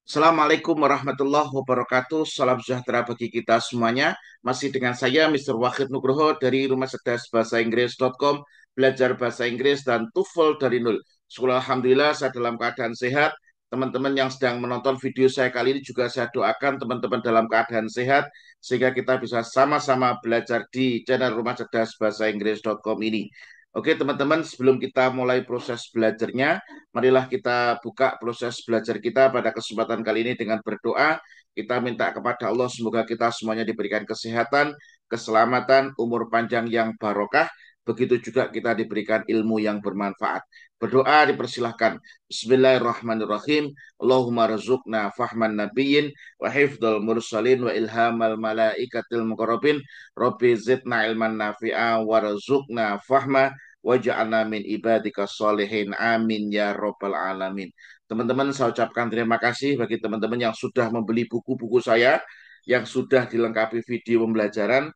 Assalamualaikum warahmatullahi wabarakatuh. Salam sejahtera bagi kita semuanya. Masih dengan saya, Mr. Wahid Nugroho dari Rumah Cerdas Bahasa Inggris.com, belajar bahasa Inggris dan TOEFL dari nol. Sekolah Alhamdulillah saya dalam keadaan sehat. Teman-teman yang sedang menonton video saya kali ini juga saya doakan teman-teman dalam keadaan sehat sehingga kita bisa sama-sama belajar di channel Rumah Cerdas Bahasa Inggris.com ini. Oke teman-teman, sebelum kita mulai proses belajarnya, marilah kita buka proses belajar kita pada kesempatan kali ini dengan berdoa. Kita minta kepada Allah semoga kita semuanya diberikan kesehatan, keselamatan, umur panjang yang barokah. Begitu juga kita diberikan ilmu yang bermanfaat. Berdoa dipersilahkan. Bismillahirrahmanirrahim. Allahumma razukna fahman nabiyyin wa hifdal mursalin wa ilhamal malaikatil muqarrabin. Rabbi zidna ilman nafi'a wa razukna fahma waj'alna min ibadika sholihin amin ya robbal alamin. Teman-teman, saya ucapkan terima kasih bagi teman-teman yang sudah membeli buku-buku saya, yang sudah dilengkapi video pembelajaran.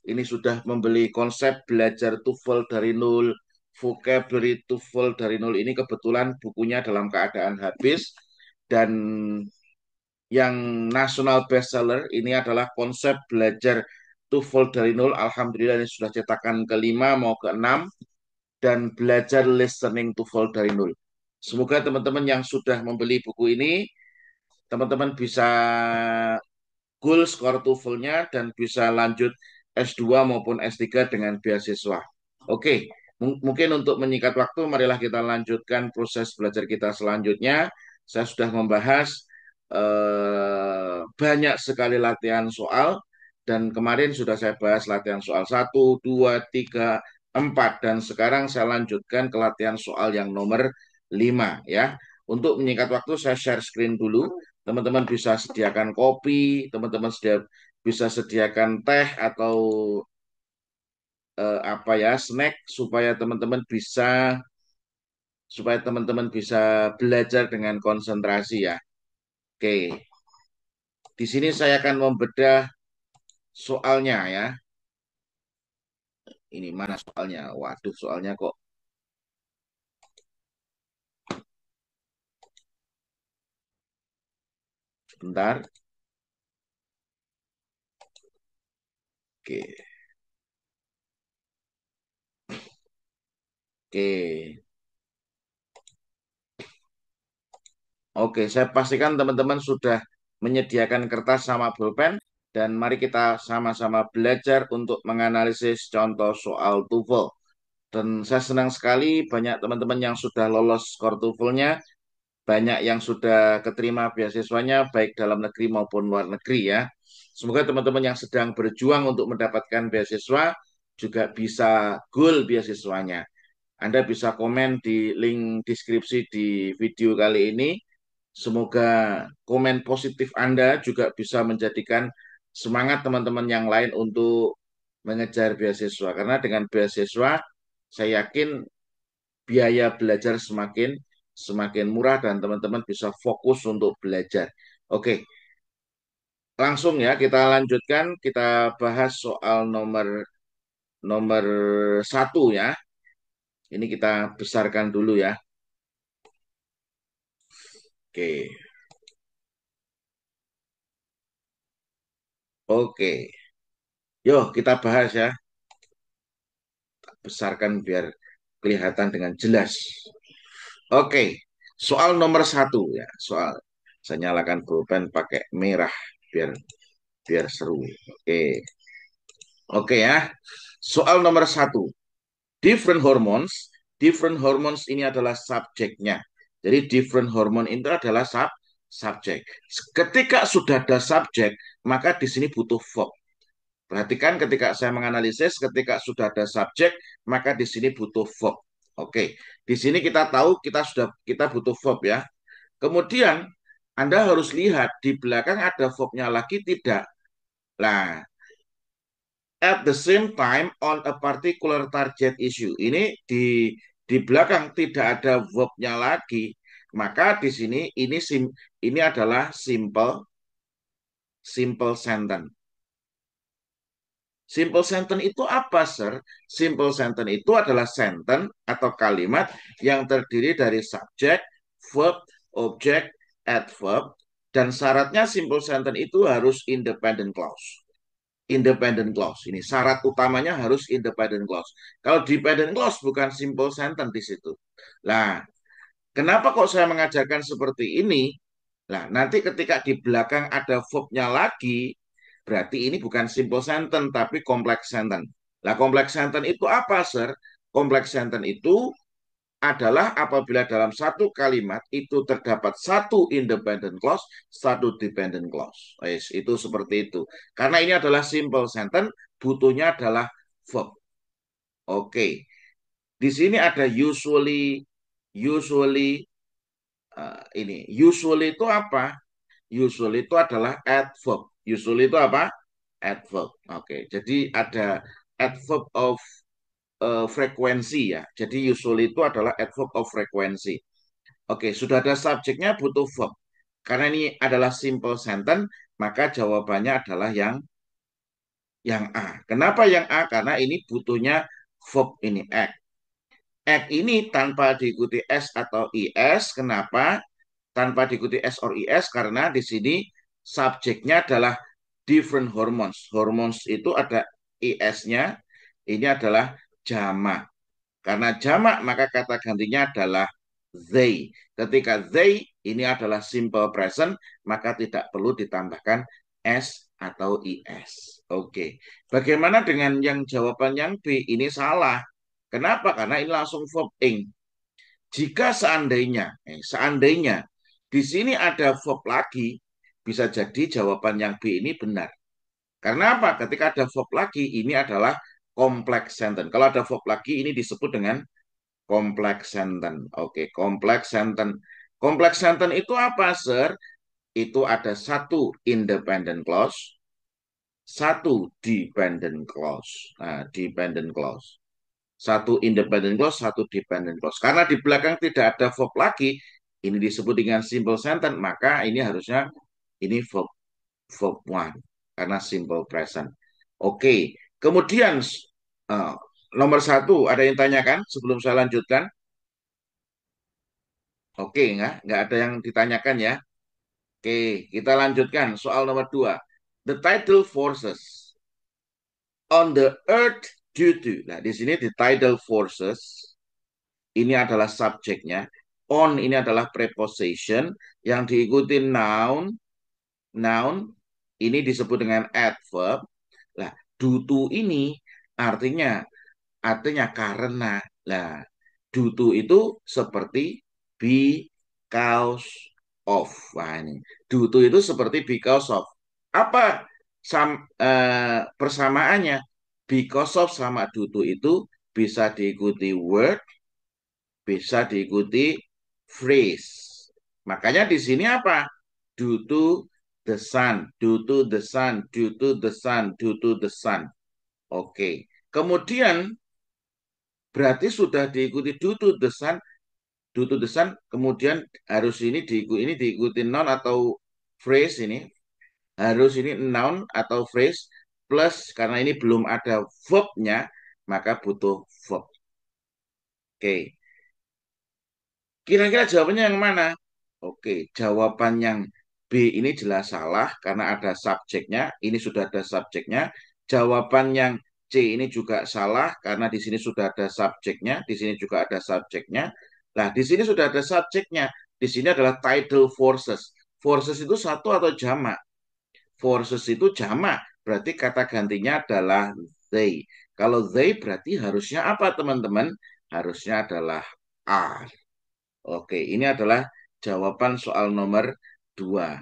Ini sudah membeli konsep belajar TOEFL dari nol, vocabulary TOEFL dari nol. Ini kebetulan bukunya dalam keadaan habis, dan yang national bestseller ini adalah konsep belajar TOEFL dari nol. Alhamdulillah ini sudah cetakan kelima mau keenam, dan belajar listening TOEFL dari nol. Semoga teman-teman yang sudah membeli buku ini, teman-teman bisa goal skor TOEFL-nya dan bisa lanjut S2 maupun S3 dengan beasiswa. Oke, mungkin untuk menyingkat waktu, marilah kita lanjutkan proses belajar kita selanjutnya. Saya sudah membahas banyak sekali latihan soal, dan kemarin sudah saya bahas latihan soal 1, 2, 3, 4, dan sekarang saya lanjutkan ke latihan soal yang nomor 5 ya. Untuk menyingkat waktu saya share screen dulu. Teman-teman bisa sediakan kopi, teman-teman bisa sediakan teh atau apa ya, snack supaya teman-teman bisa belajar dengan konsentrasi ya. Oke, di sini saya akan membedah soalnya ya. Ini mana soalnya? Waduh, soalnya kok sebentar. Oke, oke. Oke, saya pastikan teman-teman sudah menyediakan kertas sama pulpen, dan mari kita sama-sama belajar untuk menganalisis contoh soal TOEFL. Dan saya senang sekali banyak teman-teman yang sudah lolos skor TOEFL-nya, banyak yang sudah keterima beasiswanya, baik dalam negeri maupun luar negeri ya. Semoga teman-teman yang sedang berjuang untuk mendapatkan beasiswa juga bisa goal beasiswanya. Anda bisa komen di link deskripsi di video kali ini. Semoga komen positif Anda juga bisa menjadikan semangat teman-teman yang lain untuk mengejar beasiswa. Karena dengan beasiswa, saya yakin biaya belajar semakin semakin murah dan teman-teman bisa fokus untuk belajar. Oke, langsung ya kita lanjutkan. Kita bahas soal nomor nomor 1 ya. Ini kita besarkan dulu ya. Oke, oke. Yuk kita bahas ya. Besarkan biar kelihatan dengan jelas. Oke, soal nomor 1 ya. Saya nyalakan pulpen pakai merah biar biar seru. Oke, oke ya. Soal nomor 1. Different hormones. Different hormones ini adalah subjeknya. Jadi different hormone itu adalah subjek. Ketika sudah ada subjek, maka di sini butuh verb. Perhatikan ketika saya menganalisis, ketika sudah ada subjek, maka di sini butuh verb. Oke, di sini kita tahu kita butuh verb ya. Kemudian Anda harus lihat di belakang ada verbnya lagi tidak. Nah, at the same time on a particular target issue. Ini di belakang tidak ada verbnya lagi. Maka di sini ini adalah simple sentence. Simple sentence itu apa, sir? Simple sentence itu adalah sentence atau kalimat yang terdiri dari subjek, verb, objek, adverb, Dan syaratnya simple sentence itu harus independent clause. Independent clause. Ini syarat utamanya harus independent clause. Kalau dependent clause bukan simple sentence di situ. Nah, kenapa kok saya mengajarkan seperti ini? Nah, nanti ketika di belakang ada verb-nya lagi, berarti ini bukan simple sentence, tapi complex sentence. Nah, complex sentence itu apa, Sir? Complex sentence itu adalah apabila dalam satu kalimat itu terdapat satu independent clause, satu dependent clause. Yes, itu seperti itu. Karena ini adalah simple sentence, butuhnya adalah verb. Oke. Di sini ada usually, usually, ini. Usually itu apa? Usually itu adalah adverb. Usually itu apa? Adverb. Oke. Jadi ada adverb of frekuensi ya. Jadi usually itu adalah adverb of frekuensi. Oke, sudah ada subjeknya butuh verb. Karena ini adalah simple sentence, maka jawabannya adalah yang A. Kenapa yang A? Karena ini butuhnya verb ini act. Act ini tanpa diikuti S atau IS. Kenapa? Tanpa diikuti S or IS karena di sini subjeknya adalah different hormones. Hormones itu ada IS-nya. Ini adalah jamak. Karena jamak maka kata gantinya adalah they. Ketika they ini adalah simple present maka tidak perlu ditambahkan S atau IS. Oke. Bagaimana dengan yang jawaban yang B? Ini salah. Kenapa? Karena ini langsung verb ing. Jika seandainya di sini ada verb lagi, bisa jadi jawaban yang B ini benar. Karena apa? Ketika ada verb lagi, ini adalah complex sentence. Kalau ada verb lagi, ini disebut dengan complex sentence. Oke, complex sentence. Complex sentence itu apa, Sir? Itu ada satu independent clause, satu dependent clause. Nah, dependent clause. Satu independent clause, satu dependent clause. Karena di belakang tidak ada verb lagi, ini disebut dengan simple sentence, maka ini harusnya ini verb one karena simple present. Oke, kemudian uh, nomor satu ada yang tanyakan sebelum saya lanjutkan? Oke, nggak ada yang ditanyakan ya. Oke, kita lanjutkan soal nomor dua. The tidal forces on the earth due to. Nah, di sini the tidal forces ini adalah subjeknya. On ini adalah preposition yang diikuti noun. Noun ini disebut dengan adverb. Lah, due to ini artinya karena. Lah, due to itu seperti because of. Wah, ini due to itu seperti because of. Apa persamaannya? Because of sama due to itu bisa diikuti word, bisa diikuti phrase. Makanya di sini apa? Due to the sun, due to the sun, due to the sun, due to the sun. Oke. Kemudian berarti sudah diikuti due to the sun, due to the sun, kemudian harus ini diikuti noun atau phrase ini. Harus ini noun atau phrase plus karena ini belum ada verb-nya, maka butuh verb. Oke. Kira-kira jawabannya yang mana? Oke, jawaban yang B ini jelas salah karena ada subjeknya. Ini sudah ada subjeknya. Jawaban yang C ini juga salah karena di sini sudah ada subjeknya. Di sini juga ada subjeknya. Nah, di sini sudah ada subjeknya. Di sini adalah tidal forces. Forces itu satu atau jamak? Forces itu jamak. Berarti kata gantinya adalah they. Kalau they berarti harusnya apa, teman-teman? Harusnya adalah are. Oke, ini adalah jawaban soal nomor 2.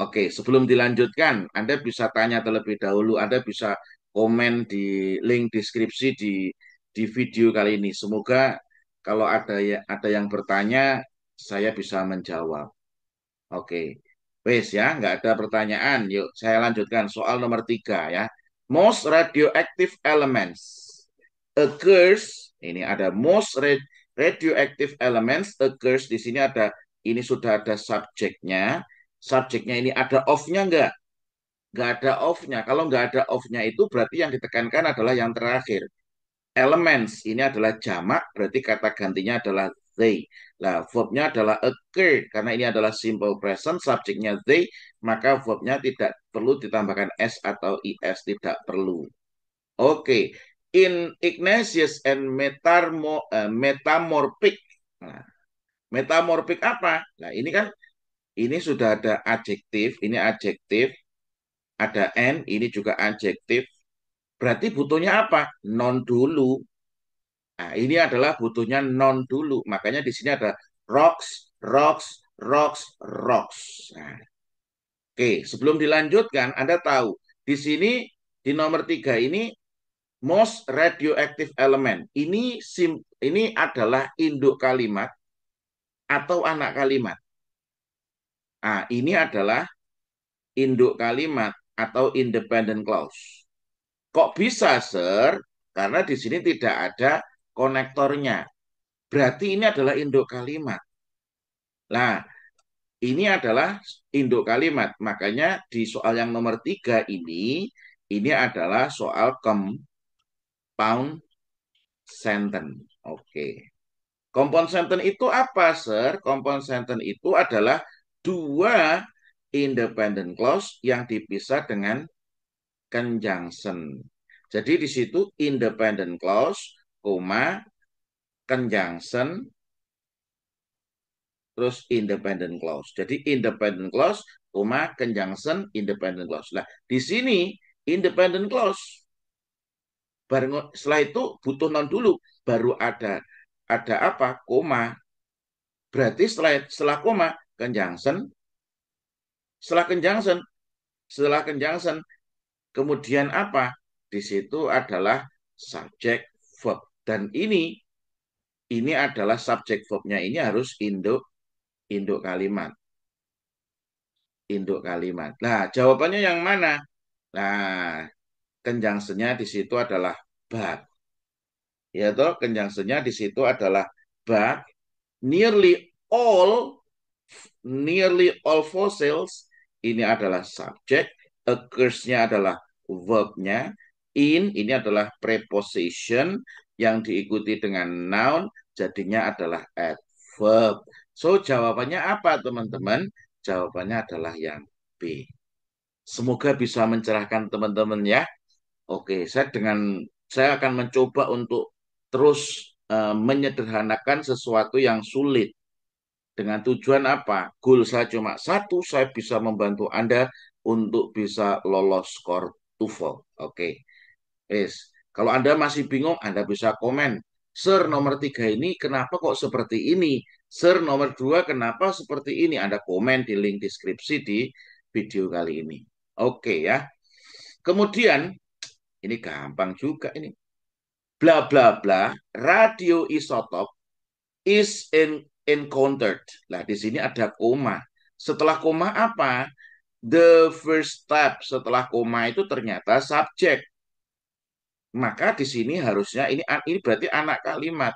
Oke, sebelum dilanjutkan, Anda bisa tanya terlebih dahulu. Anda bisa komen di link deskripsi di video kali ini. Semoga kalau ada yang bertanya, saya bisa menjawab. Oke, wes ya, nggak ada pertanyaan. Yuk, saya lanjutkan soal nomor 3 ya. Most radioactive elements occurs. Ini ada radioactive elements occurs. Di sini ada, ini sudah ada subjeknya. Subjeknya ini ada of-nya nggak? Nggak ada of-nya. Kalau nggak ada of-nya itu berarti yang ditekankan adalah yang terakhir. Elements ini adalah jamak, berarti kata gantinya adalah they. Nah, verbnya adalah occur. Karena ini adalah simple present, subjeknya they, maka verbnya tidak perlu ditambahkan s atau is, tidak perlu. Oke, in Ignatius and metamorphic. Nah, metamorphic apa? Nah, ini kan ini sudah ada adjektif, ini adjektif, ada and, ini juga adjektif. Berarti butuhnya apa? Non dulu. Nah, ini adalah butuhnya non dulu. Makanya di sini ada rocks, rocks, rocks, rocks. Nah, oke, sebelum dilanjutkan, Anda tahu di sini di nomor 3 ini most radioactive element. Ini adalah induk kalimat atau anak kalimat. Nah, ini adalah induk kalimat atau independent clause. Kok bisa, Sir? Karena di sini tidak ada konektornya. Berarti ini adalah induk kalimat. Nah, ini adalah induk kalimat. Makanya di soal yang nomor 3 ini adalah soal compound sentence. Oke. Compound sentence itu apa, Sir? Compound sentence itu adalah dua independent clause yang dipisah dengan conjunction. Jadi di situ independent clause, koma, conjunction, terus independent clause. Jadi independent clause, koma, conjunction, independent clause. Nah, di sini independent clause. Baru setelah itu butuh non dulu, baru ada apa? Koma. Berarti setelah koma, conjunction, setelah conjunction, setelah conjunction, kemudian apa? Di situ adalah subject verb. Dan ini adalah subject verbnya ini harus induk kalimat. Induk kalimat. Nah, jawabannya yang mana? Nah, conjunction-nya di situ adalah but. Ya toh, conjunction-nya di situ adalah but. Nearly all fossils ini adalah subject, occurs-nya adalah verb-nya, ini adalah preposition yang diikuti dengan noun, jadinya adalah adverb. So, jawabannya apa, teman-teman? Jawabannya adalah yang B. Semoga bisa mencerahkan teman-teman ya. Oke, saya akan mencoba untuk terus menyederhanakan sesuatu yang sulit. Dengan tujuan apa? Goal saya cuma satu, saya bisa membantu Anda untuk bisa lolos skor TOEFL. Oke. Yes. Kalau Anda masih bingung, Anda bisa komen. Sir, nomor 3 ini kenapa kok seperti ini? Sir, nomor 2 kenapa seperti ini? Anda komen di link deskripsi di video kali ini. Oke ya. Kemudian, ini gampang juga ini. Bla bla bla, radioisotop is encountered. Nah, di sini ada koma. Setelah koma apa? The first step setelah koma itu ternyata subjek. Maka di sini harusnya ini berarti anak kalimat.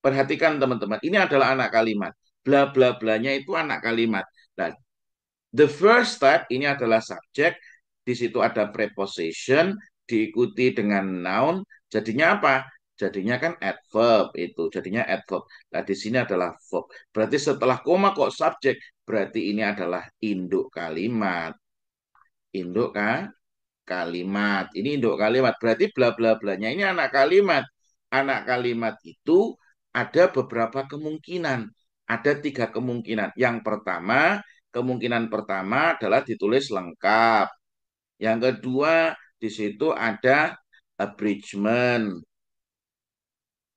Perhatikan teman-teman, ini adalah anak kalimat. Bla bla blanya itu anak kalimat. Nah, the first step ini adalah subjek. Di situ ada preposition diikuti dengan noun. Jadinya apa? Jadinya kan adverb itu. Jadinya adverb. Nah, di sini adalah verb. Berarti setelah koma kok subjek, berarti ini adalah induk kalimat. Induk kalimat. Ini induk kalimat. Berarti bla bla blanya ini anak kalimat. Anak kalimat itu ada beberapa kemungkinan. Ada 3 kemungkinan. Yang pertama, kemungkinan pertama adalah ditulis lengkap. Yang kedua, di situ ada abridgment.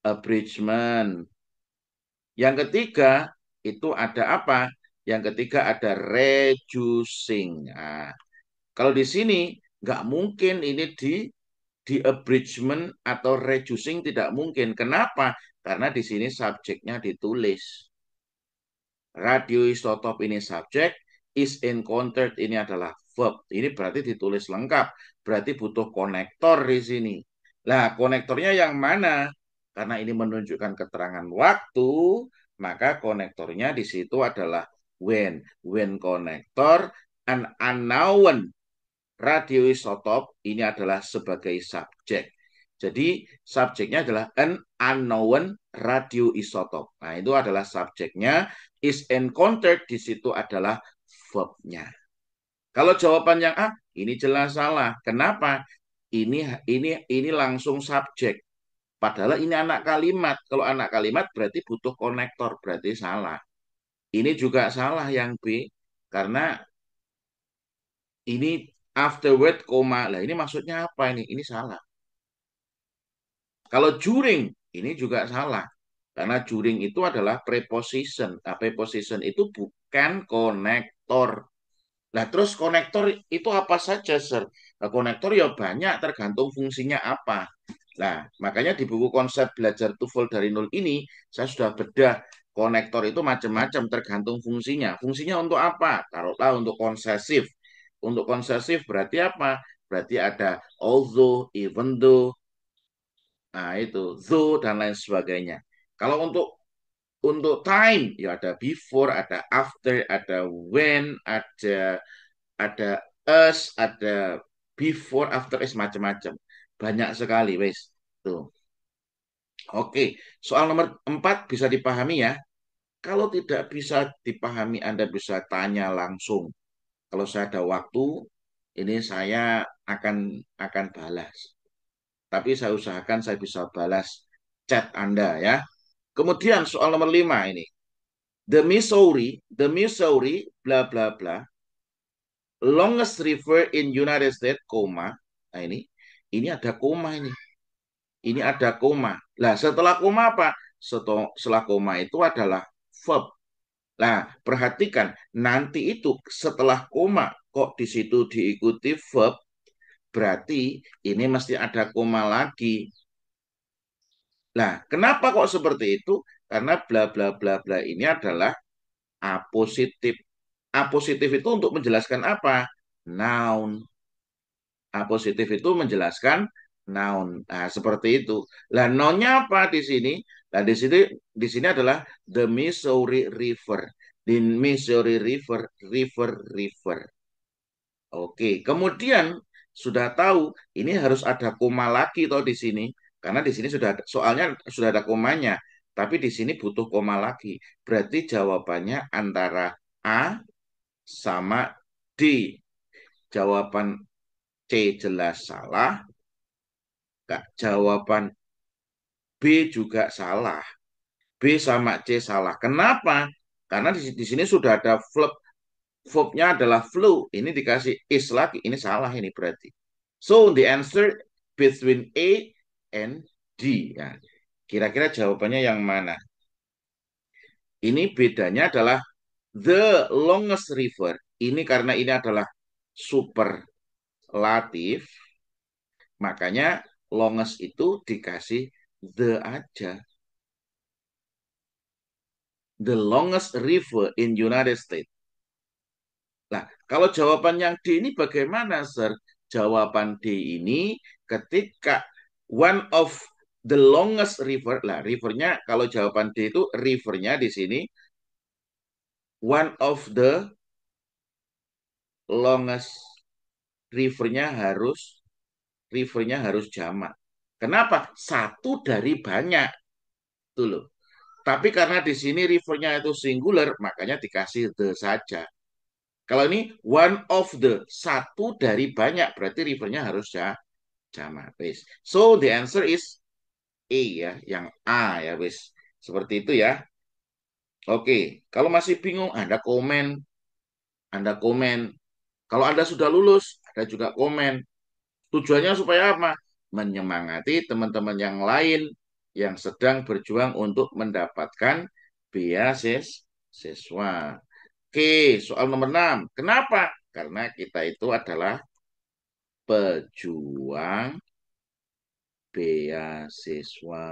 Abridgment. Yang ketiga, itu ada apa? Yang ketiga ada reducing. Nah, kalau di sini nggak mungkin ini di abridgment atau reducing tidak mungkin. Kenapa? Karena di sini subjeknya ditulis. Radioisotop ini subjek, is encountered ini adalah verb. Ini berarti ditulis lengkap. Berarti butuh konektor di sini. Nah, konektornya yang mana? Karena ini menunjukkan keterangan waktu, maka konektornya di situ adalah when. When konektor, an unknown radioisotop ini adalah sebagai subjek. Jadi subjeknya adalah an unknown radioisotope. Nah, itu adalah subjeknya. Is encountered di situ adalah verbnya. Kalau jawaban yang A, ini jelas salah. Kenapa? Ini langsung subjek. Padahal ini anak kalimat. Kalau anak kalimat berarti butuh konektor, berarti salah. Ini juga salah yang B, karena ini afterward, koma. Lah ini maksudnya apa ini? Ini salah. Kalau during, ini juga salah. Karena during itu adalah preposition. Nah, preposition itu bukan konektor. Nah, terus konektor itu apa saja, Sir? Nah, konektor ya banyak, tergantung fungsinya apa. Nah, makanya di buku konsep belajar TOEFL dari nol ini, saya sudah bedah konektor itu macam-macam, tergantung fungsinya. Fungsinya untuk apa? Taruhlah untuk konsesif. Untuk konsesif berarti apa? Berarti ada although, even though, nah itu, though, dan lain sebagainya. Kalau untuk time, ya ada before, ada after, ada when, ada us, ada before, after is macam-macam. Banyak sekali, wes. Tuh. Oke, soal nomor 4 bisa dipahami ya. Kalau tidak bisa dipahami, Anda bisa tanya langsung. Kalau saya ada waktu, ini saya akan balas. Tapi saya usahakan saya bisa balas chat Anda ya. Kemudian soal nomor 5 ini. The Missouri, bla bla bla, longest river in United States, koma. Nah ini ada koma ini. Ini ada koma. Nah, setelah koma apa? Setelah koma itu adalah verb. Nah, perhatikan nanti itu setelah koma kok di situ diikuti verb, berarti ini mesti ada koma lagi. Nah, kenapa kok seperti itu? Karena bla bla bla bla ini adalah apositif. Apositif itu untuk menjelaskan apa? Noun. Apositif itu menjelaskan noun. Nah, seperti itu. Lah, nounnya apa di sini? Nah, di sini adalah the Missouri River. The Missouri River, river, river. Oke, kemudian sudah tahu ini harus ada koma lagi toh di sini. Karena di sini sudah soalnya sudah ada komanya, tapi di sini butuh koma lagi. Berarti jawabannya antara A sama D. Jawaban C jelas salah, jawaban B juga salah. B sama C salah. Kenapa? Karena di sini sudah ada verbnya adalah flew. Ini dikasih is lagi. Ini salah ini berarti. So the answer between A and D. Nah, kira-kira jawabannya yang mana? Ini bedanya adalah the longest river. Ini karena ini adalah superlatif, makanya longest itu dikasih the aja. The longest river in United States. Nah, kalau jawaban yang D ini bagaimana, Sir? Jawaban D ini ketika one of the longest river, lah rivernya kalau jawaban D itu rivernya di sini one of the longest rivernya harus jamak. Kenapa? Satu dari banyak, tuh loh. Tapi karena di sini rivernya itu singular, makanya dikasih the saja. Kalau ini one of the, satu dari banyak, berarti rivernya harus jamak. So the answer is A ya, yang A ya, wis. Seperti itu ya. Oke, kalau masih bingung, Anda komen. Kalau Anda sudah lulus, Anda juga komen. Tujuannya supaya apa? Menyemangati teman-teman yang lain yang sedang berjuang untuk mendapatkan beasiswa. Oke, soal nomor 6. Kenapa? Karena kita itu adalah pejuang beasiswa.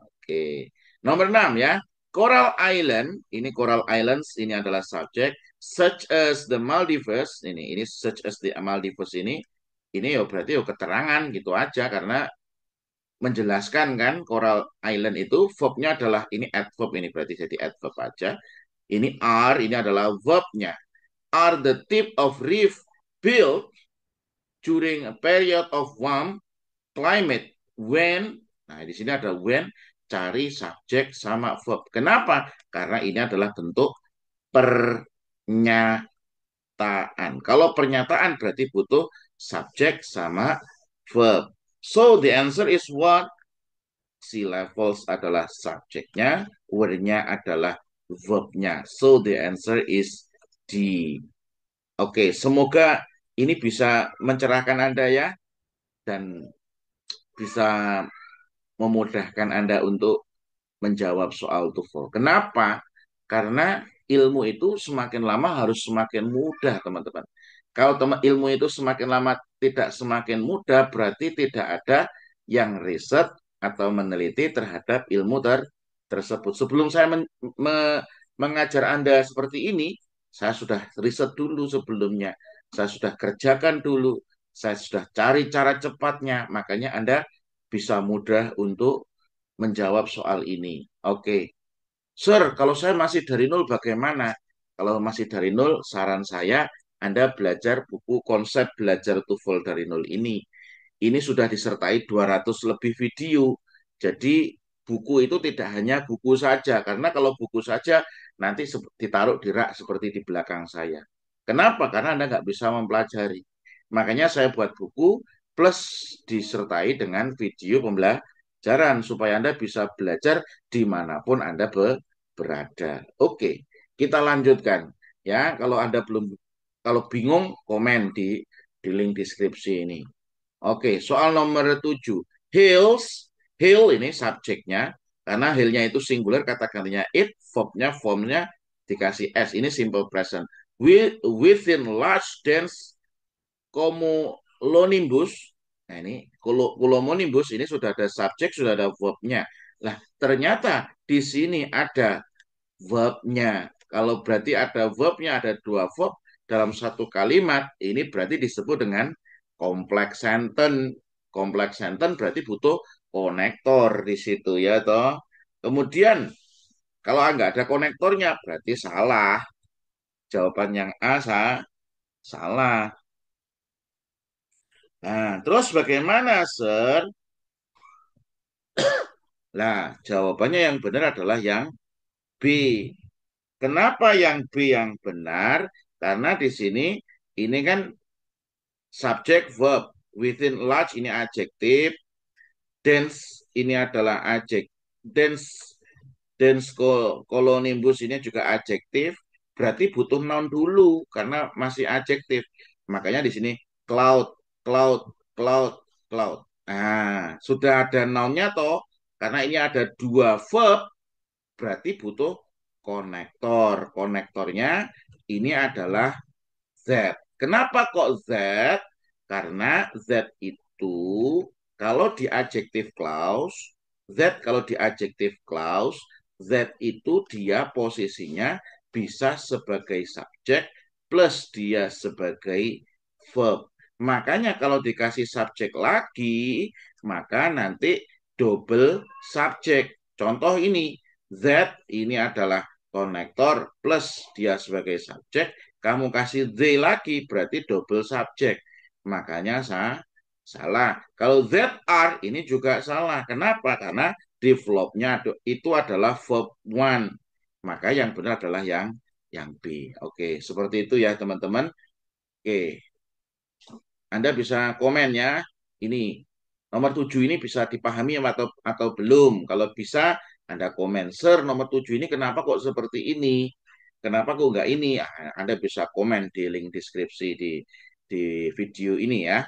Oke. Nomor 6 ya. Coral Island, ini Coral Islands ini adalah subjek, such as the Maldives, ini such as the Maldives ini ya berarti ya keterangan gitu aja karena menjelaskan kan Coral Island itu verbnya adalah ini adverb ini berarti jadi adverb aja. Ini are ini adalah verbnya. Are the tip of reef built during a period of warm climate? when. Nah, di sini ada when, cari subjek sama verb. Kenapa? Karena ini adalah bentuk pernyataan. Kalau pernyataan berarti butuh subjek sama verb. So the answer is what? Sea levels adalah subjeknya, word-nya adalah verbnya. So the answer is D. Oke, semoga ini bisa mencerahkan Anda ya, dan bisa memudahkan Anda untuk menjawab soal TOEFL. Kenapa? Karena ilmu itu semakin lama harus semakin mudah, teman-teman. Kalau ilmu itu semakin lama tidak semakin mudah, berarti tidak ada yang riset atau meneliti terhadap ilmu tersebut. Sebelum saya mengajar Anda seperti ini, saya sudah riset dulu sebelumnya. Saya sudah kerjakan dulu. Saya sudah cari cara cepatnya. Makanya Anda bisa mudah untuk menjawab soal ini. Oke, Sir, kalau saya masih dari nol bagaimana? Kalau masih dari nol, saran saya Anda belajar buku konsep belajar TOEFL dari nol ini. Ini sudah disertai 200 lebih video. Jadi buku itu tidak hanya buku saja, karena kalau buku saja nanti ditaruh di rak seperti di belakang saya. Kenapa? Karena Anda nggak bisa mempelajari. Makanya saya buat buku plus disertai dengan video pembelajaran supaya Anda bisa belajar dimanapun Anda berada. Oke, kita lanjutkan ya. Kalau bingung komen di link deskripsi ini. Oke, soal nomor 7. Hills, hill ini subjeknya, karena hillnya itu singular, kata gantinya it, verbnya, formnya dikasih s. Ini simple present. Within large dense cumulonimbus, nah ini cumulonimbus ini sudah ada subjek, sudah ada verbnya. Lah, ternyata di sini ada verbnya. Kalau berarti ada verbnya, ada dua verb dalam satu kalimat, ini berarti disebut dengan kompleks sentence. Kompleks sentence berarti butuh konektor di situ ya toh. Kemudian kalau nggak ada konektornya berarti salah. Jawaban yang A salah. Nah, terus bagaimana, Sir? Nah, jawabannya yang benar adalah yang B. Kenapa yang B yang benar? Karena di sini ini kan subjek verb. Within large ini adjektif. Dense ini adalah adjektif. Dense kolonimbus ini juga adjektif. Berarti butuh noun dulu karena masih adjektif. Makanya di sini cloud, cloud, cloud, cloud. Nah, sudah ada nounnya toh. Karena ini ada dua verb, berarti butuh konektor. Konektornya ini adalah Z. Kenapa kok Z? Karena Z itu kalau di adjective clause, Z kalau di adjective clause, Z itu dia posisinya bisa sebagai subjek plus dia sebagai verb. Makanya kalau dikasih subjek lagi, maka nanti double subjek. Contoh ini, Z ini adalah konektor plus dia sebagai subjek, kamu kasih they lagi berarti double subjek. Makanya salah. Kalau that are ini juga salah. Kenapa? Karena developnya itu adalah verb one. Maka yang benar adalah yang B. Oke, seperti itu ya teman-teman. Oke, Anda bisa komen ya. Ini nomor 7 ini bisa dipahami atau belum. Kalau bisa Anda komen. Sir, nomor 7 ini kenapa kok seperti ini? Kenapa kok enggak ini? Anda bisa komen di link deskripsi di video ini ya.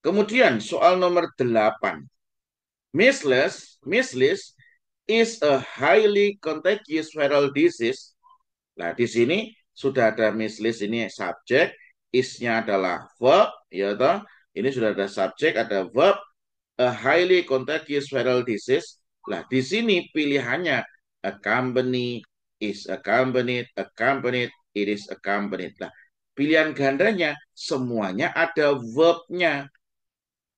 Kemudian soal nomor 8. Measles is a highly contagious viral disease. Nah, di sini sudah ada measles ini subjek, is-nya adalah verb, ya toh. Ini sudah ada subjek, ada verb, a highly contagious viral disease. Nah, di sini pilihannya accompany, is accompanied, it is accompanied. Nah, pilihan gandanya semuanya ada verbnya.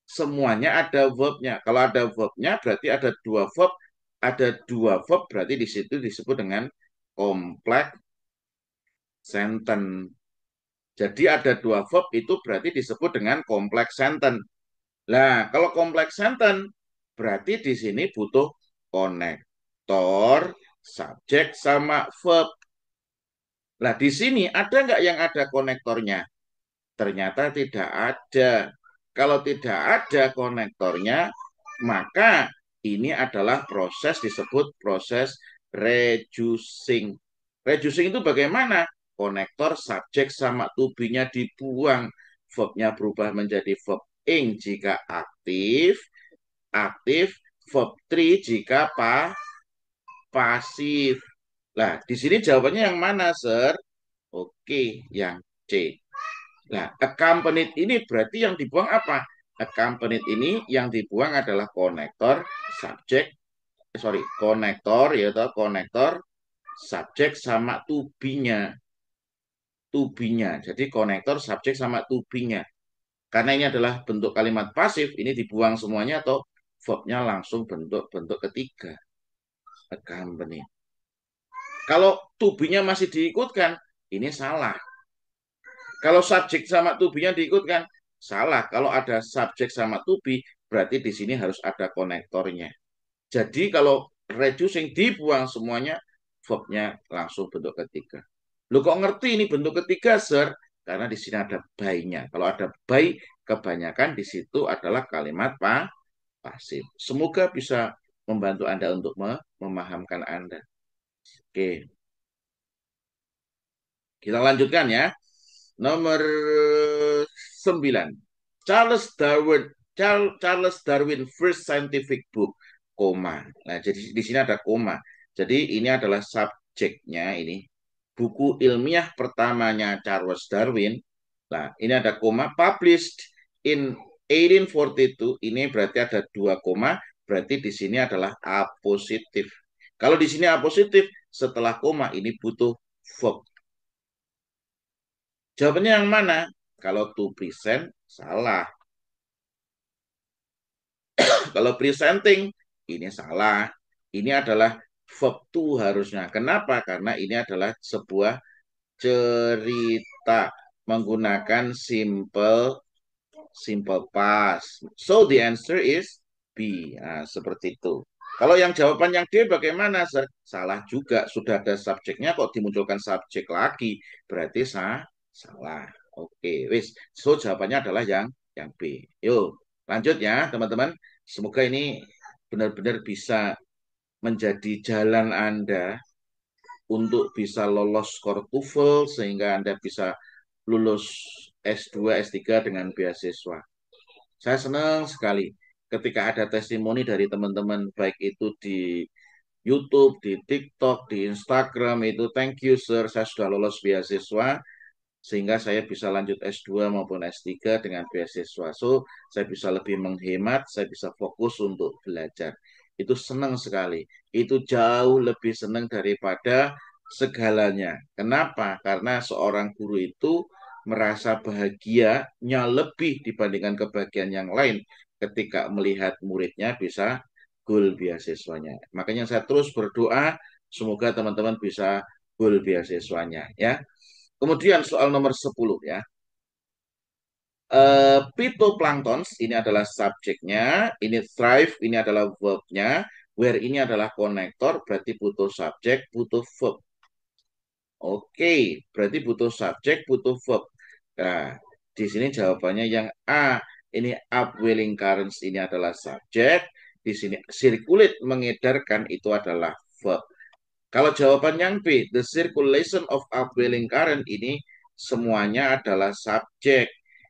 Semuanya ada verbnya. Kalau ada verbnya berarti ada dua verb. Ada dua verb berarti di situ disebut dengan kompleks sentence. Jadi ada dua verb itu berarti disebut dengan kompleks sentence. Nah, kalau kompleks sentence Berarti di sini butuh konektor, subjek, sama verb. Nah, di sini ada nggak yang ada konektornya? Ternyata tidak ada. Kalau tidak ada konektornya, maka ini adalah proses disebut proses reducing. Reducing itu bagaimana? Konektor, subjek, sama to be-nya dibuang. Verb-nya berubah menjadi verb ing jika aktif, aktif, verb three jika pasif. Nah, di sini jawabannya yang mana, Sir? Oke, yang C. Nah, accompanied ini berarti yang dibuang apa? Accompanied ini yang dibuang adalah konektor, subjek, konektor, yaitu konektor, subjek, sama to be-nya. To be-nya. Jadi konektor, subjek, sama to be-nya. Karena ini adalah bentuk kalimat pasif, ini dibuang semuanya atau verb-nya langsung bentuk ketiga. Accompanied. Kalau to be-nya masih diikutkan, ini salah. Kalau subjek sama to be-nya diikutkan, salah. Kalau ada subjek sama to be, berarti di sini harus ada konektornya. Jadi kalau reducing dibuang semuanya, verb-nya langsung bentuk ketiga. Lu kok ngerti ini bentuk ketiga, Sir? Karena di sini ada by-nya. Kalau ada by, kebanyakan di situ adalah kalimat pasif. Semoga bisa membantu Anda untuk memahamkan Anda. Oke, kita lanjutkan ya. Nomor 9. Charles Darwin first scientific book, koma. Nah, jadi di sini ada koma. Jadi ini adalah subjeknya ini. Buku ilmiah pertamanya Charles Darwin. Nah, ini ada koma, published in 1842. Ini berarti ada dua koma, berarti di sini adalah A positif. Kalau di sini A positif, setelah koma ini butuh verb. Jawabannya yang mana? Kalau to present, salah. Kalau presenting, ini salah. Ini adalah verb to harusnya. Kenapa? Karena ini adalah sebuah cerita menggunakan simple past. So the answer is B. Nah, seperti itu. Kalau yang jawaban yang D bagaimana? Salah juga. Sudah ada subjeknya kok dimunculkan subjek lagi. Berarti salah. Oke, wis. So jawabannya adalah yang B. Yuk, lanjut ya, teman-teman. Semoga ini benar-benar bisa menjadi jalan Anda untuk bisa lolos skor TOEFL sehingga Anda bisa lulus S2, S3 dengan beasiswa. Saya senang sekali ketika ada testimoni dari teman-teman, baik itu di YouTube, di TikTok, di Instagram, itu thank you sir, saya sudah lolos beasiswa, sehingga saya bisa lanjut S2 maupun S3 dengan beasiswa. So, saya bisa lebih menghemat, saya bisa fokus untuk belajar. Itu senang sekali. Itu jauh lebih senang daripada segalanya. Kenapa? Karena seorang guru itu merasa bahagianya lebih dibandingkan kebahagiaan yang lain ketika melihat muridnya bisa goal beasiswanya. Makanya saya terus berdoa semoga teman-teman bisa goal beasiswanya ya. Kemudian soal nomor 10 ya. Phytoplanktons ini adalah subjeknya, ini thrive ini adalah verbnya, where ini adalah konektor, berarti butuh subjek, butuh verb. Oke, berarti butuh subjek, butuh verb. Nah, di sini jawabannya yang A. Ini upwelling currents ini adalah subjek. Di sini circulate mengedarkan itu adalah verb. Kalau jawaban yang B, the circulation of upwelling current ini semuanya adalah subjek.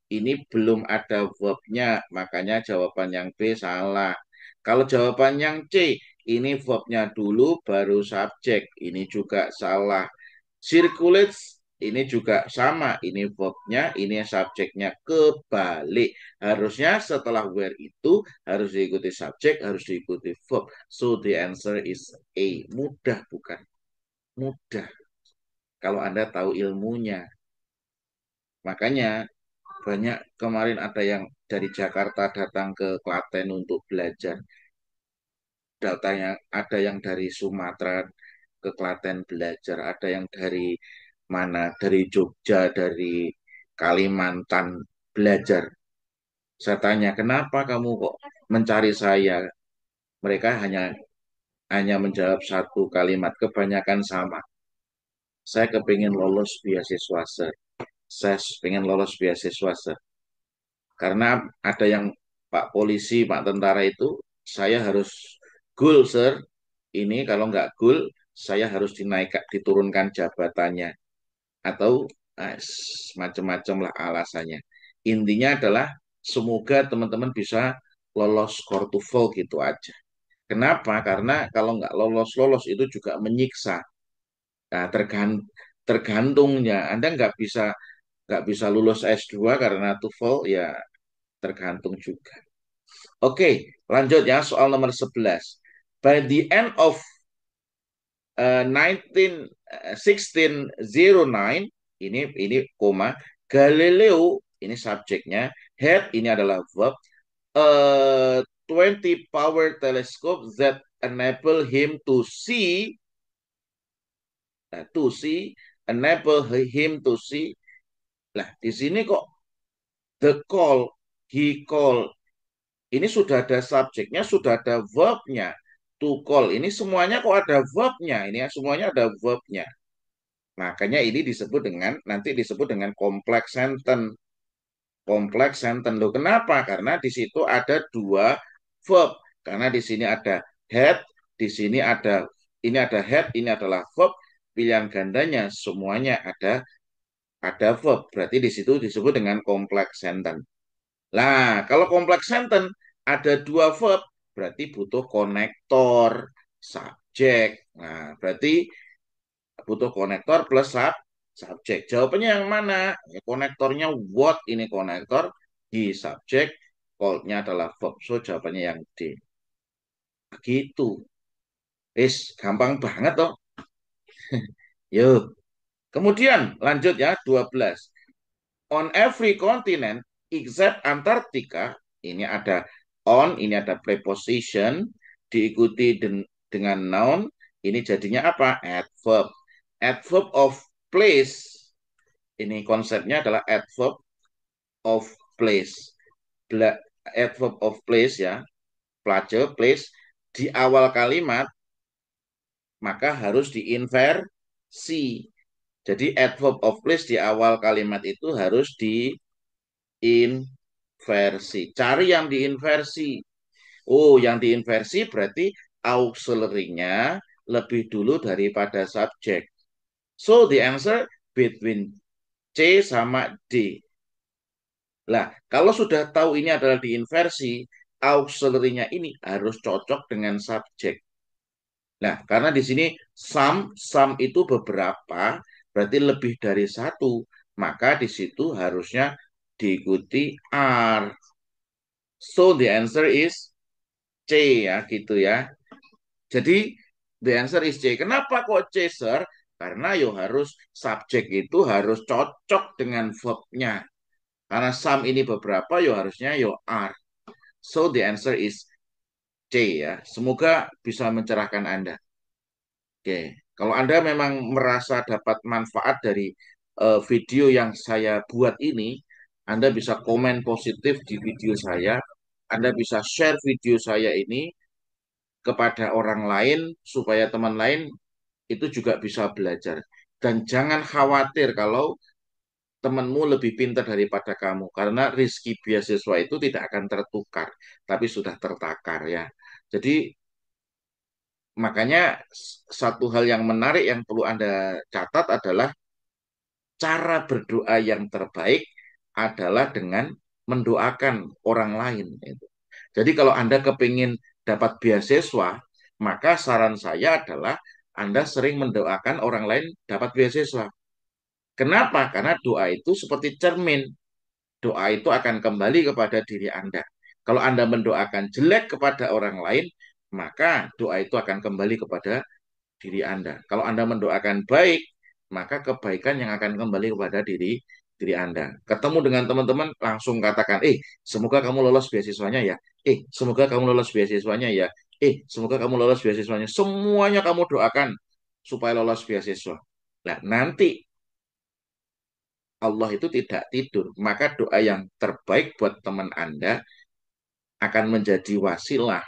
Ini belum ada verbnya, makanya jawaban yang B salah. Kalau jawaban yang C, ini verbnya dulu baru subjek. Ini juga salah. Circulates ini juga sama, ini verbnya, ini subjeknya, kebalik. Harusnya setelah where itu harus diikuti subjek, harus diikuti verb. So the answer is A. Mudah bukan? Mudah. Kalau Anda tahu ilmunya. Makanya banyak kemarin ada yang dari Jakarta datang ke Klaten untuk belajar. Datanya ada yang dari Sumatera ke Klaten belajar, ada yang dari mana, dari Jogja, dari Kalimantan belajar. Saya tanya, kenapa kamu kok mencari saya? Mereka hanya menjawab satu kalimat, kebanyakan sama. Saya kepingin lolos beasiswa, sir. Saya pengen lolos beasiswa, sir. Karena ada yang Pak polisi, Pak tentara itu, saya harus goal, sir. Ini kalau nggak goal, saya harus dinaikkan, diturunkan jabatannya. Atau macam-macam lah alasannya. Intinya adalah semoga teman-teman bisa lolos core to full gitu aja. Kenapa? Karena kalau nggak lolos-lolos itu juga menyiksa. Nah, tergantungnya, Anda nggak bisa lulus S2 karena TOEFL, ya tergantung juga. Oke, lanjut ya soal nomor 11. By the end of 1609, ini koma, Galileo ini subjeknya, had ini adalah verb, 20 power telescope that enable him to see, enable him to see. Nah, di sini kok the call, he call, ini sudah ada subjeknya, sudah ada verbnya. To call, ini semuanya kok ada verbnya, ini ya, semuanya ada verbnya. Makanya ini nanti disebut dengan complex sentence. Complex sentence. Loh, kenapa? Karena di situ ada dua verb. Karena di sini ada had, di sini ini ada had, ini adalah verb. Pilihan gandanya semuanya ada verb. Berarti di situ disebut dengan complex sentence. Nah, kalau complex sentence ada dua verb, berarti butuh konektor, subjek. Nah, berarti butuh konektor plus subjek. Jawabannya yang mana? Ya, konektornya what, ini konektor, di subjek, called-nya adalah verb. So, jawabannya yang D. Gitu. Gampang banget toh. Yuk. Kemudian lanjut ya, 12. On every continent except Antarctica, ini ada ini ada preposition, diikuti dengan noun, ini jadinya apa? Adverb. Adverb of place, ini konsepnya adalah adverb of place. Adverb of place ya, place, di awal kalimat, maka harus diinversi. Jadi adverb of place di awal kalimat itu harus diinversi. Cari yang diinversi. Oh, yang diinversi berarti auxiliary-nya lebih dulu daripada subjek. So, the answer between C sama D. Lah, kalau sudah tahu ini adalah diinversi, auxiliary-nya ini harus cocok dengan subjek. Nah, karena di sini some itu beberapa, berarti lebih dari satu, maka di situ harusnya diikuti are. So the answer is C ya, gitu ya. Jadi the answer is C. Kenapa kok C, sir? Karena harus subjek itu harus cocok dengan verbnya. Karena some ini beberapa, harusnya are. So the answer is C ya. Semoga bisa mencerahkan Anda. Oke, kalau Anda memang merasa dapat manfaat dari video yang saya buat ini, Anda bisa komen positif di video saya. Anda bisa share video saya ini kepada orang lain supaya teman lain itu juga bisa belajar. Dan jangan khawatir kalau temanmu lebih pintar daripada kamu, karena rezeki beasiswa itu tidak akan tertukar, tapi sudah tertakar ya. Jadi makanya satu hal yang menarik yang perlu Anda catat adalah cara berdoa yang terbaik adalah dengan mendoakan orang lain. Jadi kalau Anda kepingin dapat beasiswa, maka saran saya adalah Anda sering mendoakan orang lain dapat beasiswa. Kenapa? Karena doa itu seperti cermin. Doa itu akan kembali kepada diri Anda. Kalau Anda mendoakan jelek kepada orang lain, maka doa itu akan kembali kepada diri Anda. Kalau Anda mendoakan baik, maka kebaikan yang akan kembali kepada diri Anda. Ketemu dengan teman-teman, langsung katakan, semoga kamu lolos beasiswanya ya. Semoga kamu lolos beasiswanya ya. Semoga kamu lolos beasiswanya. Semuanya kamu doakan supaya lolos beasiswa. Nah, nanti Allah itu tidak tidur. Maka doa yang terbaik buat teman Anda akan menjadi wasilah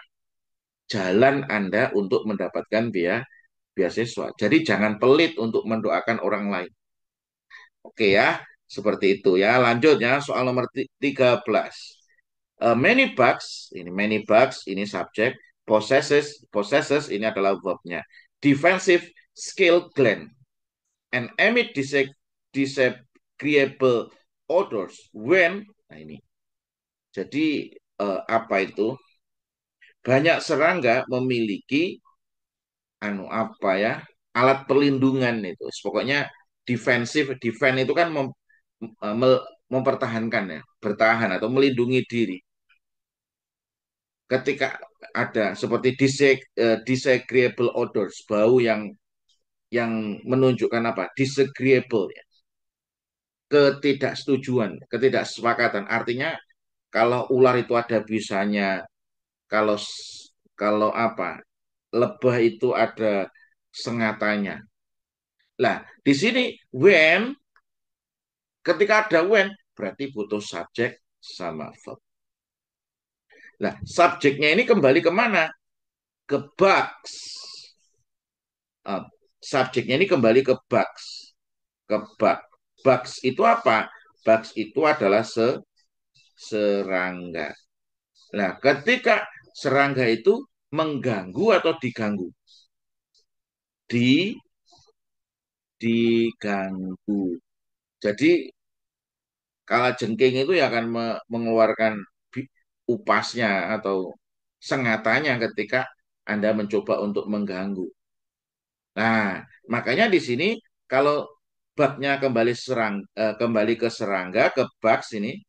jalan Anda untuk mendapatkan beasiswa. Jadi jangan pelit untuk mendoakan orang lain. Oke ya, seperti itu ya. Lanjut ya, soal nomor 13. Many bugs, ini subjek. Possesses, ini adalah verbnya. Defensive skill gland. And emit disagreeable odors when, nah ini. Jadi apa itu? Banyak serangga memiliki apa ya, alat perlindungan itu. Pokoknya defend itu kan mempertahankan ya, bertahan atau melindungi diri. Ketika ada seperti disagreeable odors, bau yang menunjukkan apa? Disagreeable ya. Ketidaksetujuan, ketidaksepakatan. Artinya kalau ular itu ada bisanya, kalau kalau apa? Lebah itu ada sengatannya. Lah, di sini when, ketika ada when, berarti butuh subjek sama verb. Nah, subjeknya ini kembali kemana? Ke bugs. Subjeknya ini kembali ke bugs. Ke bug. Bugs itu apa? Bugs itu adalah serangga. Nah, ketika serangga itu mengganggu atau diganggu? Di diganggu. Jadi kalajengking itu ya akan mengeluarkan upasnya atau sengatannya ketika Anda mencoba untuk mengganggu. Nah, makanya di sini kalau babnya kembali ke serangga, ke bugs ini,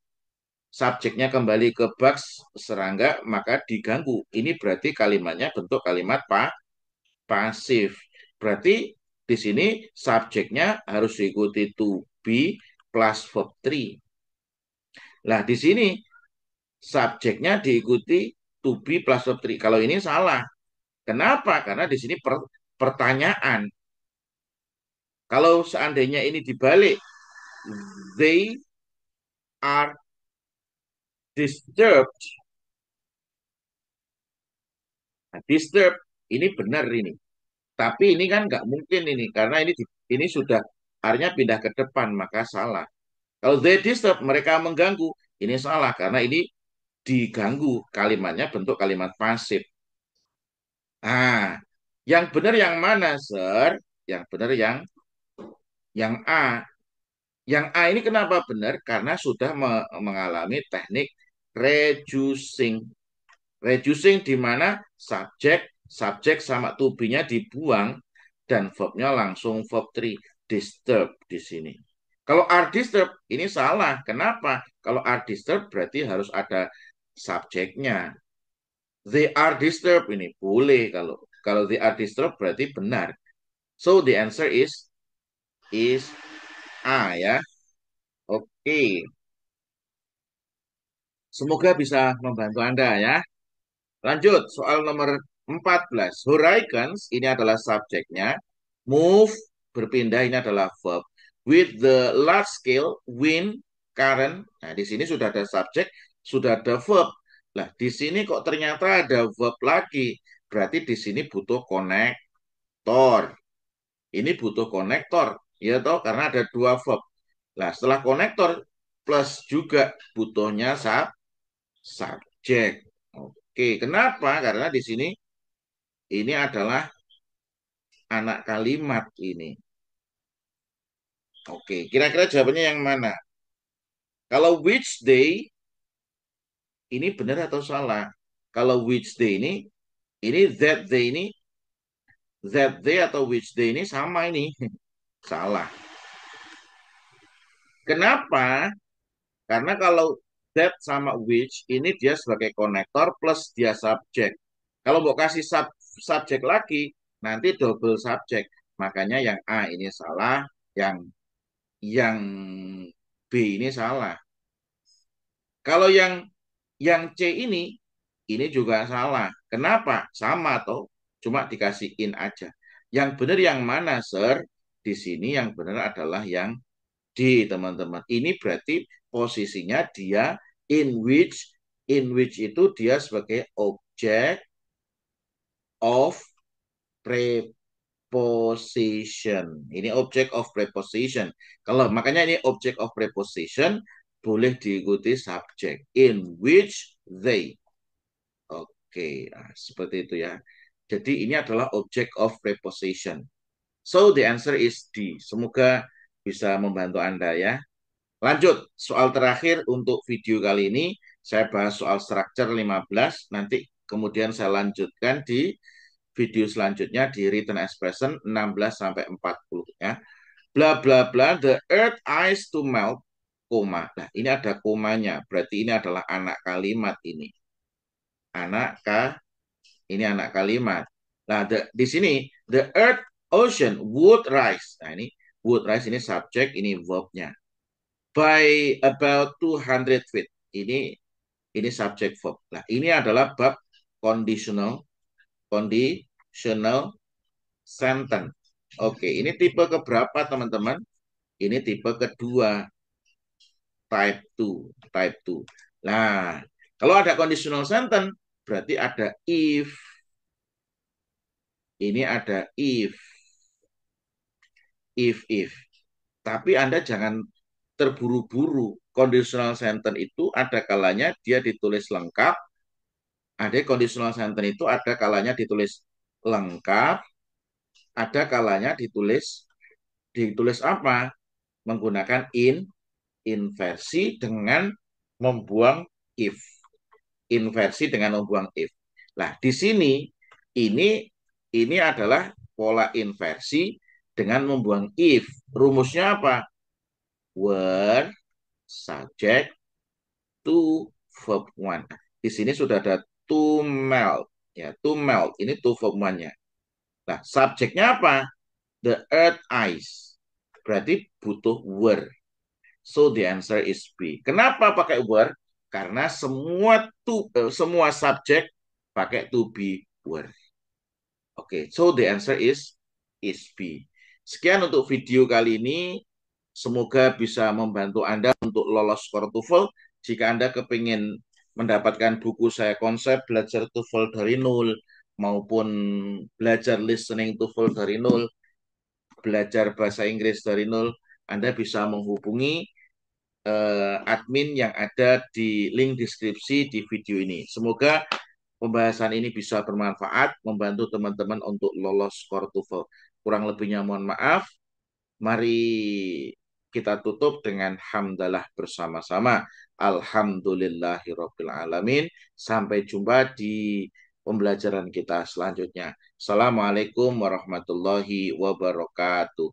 subjeknya kembali ke bugs serangga, maka diganggu. Ini berarti kalimatnya bentuk kalimat pasif. Berarti di sini subjeknya harus diikuti to be plus verb 3. Nah, di sini subjeknya diikuti to be plus verb 3. Kalau ini salah. Kenapa? Karena di sini pertanyaan. Kalau seandainya ini dibalik, they are disturbed. Nah, disturbed ini benar ini. Tapi ini kan nggak mungkin ini karena ini sudah artinya pindah ke depan maka salah. Kalau they disturb mereka mengganggu ini salah karena ini diganggu kalimatnya bentuk kalimat pasif. Nah, yang benar yang mana, Sir? Yang benar yang A. Yang A ini kenapa benar? Karena sudah mengalami teknik reducing. Reducing di mana subjek sama to be-nya dibuang dan verbnya langsung verb 3 disturb di sini. Kalau are disturbed ini salah. Kenapa? Kalau are disturbed berarti harus ada subjeknya. They are disturbed ini boleh kalau they are disturbed berarti benar. So the answer is A ya. Oke. Semoga bisa membantu Anda ya. Lanjut, soal nomor 14. Hurricanes, ini adalah subjeknya. Move, berpindah, ini adalah verb. With the large scale, wind, current. Nah, di sini sudah ada subjek, sudah ada verb. Nah, di sini kok ternyata ada verb lagi. Berarti di sini butuh konektor. Ini butuh konektor. Ya toh, karena ada dua verb. Nah, setelah konektor plus juga butuhnya subjek. Oke, kenapa? Karena di sini ini adalah anak kalimat ini. Oke, kira-kira jawabannya yang mana? Kalau which day ini benar atau salah? Kalau which day ini that day atau which day ini sama ini. Salah. Kenapa? Karena kalau that sama which ini dia sebagai konektor plus dia subjek. Kalau mau kasih subjek lagi, nanti double subjek. Makanya yang A ini salah, yang B ini salah. Kalau yang C ini juga salah. Kenapa? Sama atau cuma dikasih in aja. Yang benar yang mana, Sir? Di sini yang benar adalah yang D, teman-teman. Ini berarti posisinya dia in which itu dia sebagai objek of preposition. Ini object of preposition. Kalau makanya ini object of preposition boleh diikuti subject. In which they. Oke, nah, seperti itu ya. Jadi ini adalah object of preposition. So the answer is D. Semoga bisa membantu Anda ya. Lanjut, soal terakhir untuk video kali ini. Saya bahas soal structure 15. Nanti kemudian saya lanjutkan di video selanjutnya di written expression 16 sampai 40 ya. Bla bla bla, the earth ice to melt, koma. Nah, ini ada komanya. Berarti ini adalah anak kalimat ini. Anak ini anak kalimat. Nah, di sini the earth ocean would rise. Nah, ini would rise ini subjek, ini verbnya. By about 200 feet. Ini subjek verb. Nah, ini adalah bab conditional sentence. Oke, ini tipe keberapa teman-teman? Ini tipe kedua, type 2, type 2. Nah, kalau ada conditional sentence berarti ada if. Ini ada if. Tapi Anda jangan terburu-buru. Conditional sentence itu ada kalanya dia ditulis lengkap. Ada conditional sentence itu ada kalanya ditulis lengkap, ada kalanya ditulis apa? Menggunakan inversi dengan membuang if. Inversi dengan membuang if. Nah, di sini ini adalah pola inversi dengan membuang if. Rumusnya apa? Were, subject, to, verb one. Di sini sudah ada to melt. Ya, to melt. Ini to verb one-nya. Nah, subjeknya apa? The earth ice. Berarti butuh were. So the answer is B. Kenapa pakai were? Karena semua subjek pakai to be were. Oke, so the answer is B. Sekian untuk video kali ini. Semoga bisa membantu Anda untuk lolos skor TOEFL. Jika Anda kepingin mendapatkan buku saya konsep belajar TOEFL dari nol, maupun belajar listening TOEFL dari nol, belajar bahasa Inggris dari nol, Anda bisa menghubungi admin yang ada di link deskripsi di video ini. Semoga pembahasan ini bisa bermanfaat, membantu teman-teman untuk lolos skor TOEFL. Kurang lebihnya mohon maaf. Mari kita tutup dengan hamdalah bersama-sama. Alhamdulillahirabbil alamin. Sampai jumpa di pembelajaran kita selanjutnya. Assalamualaikum warahmatullahi wabarakatuh.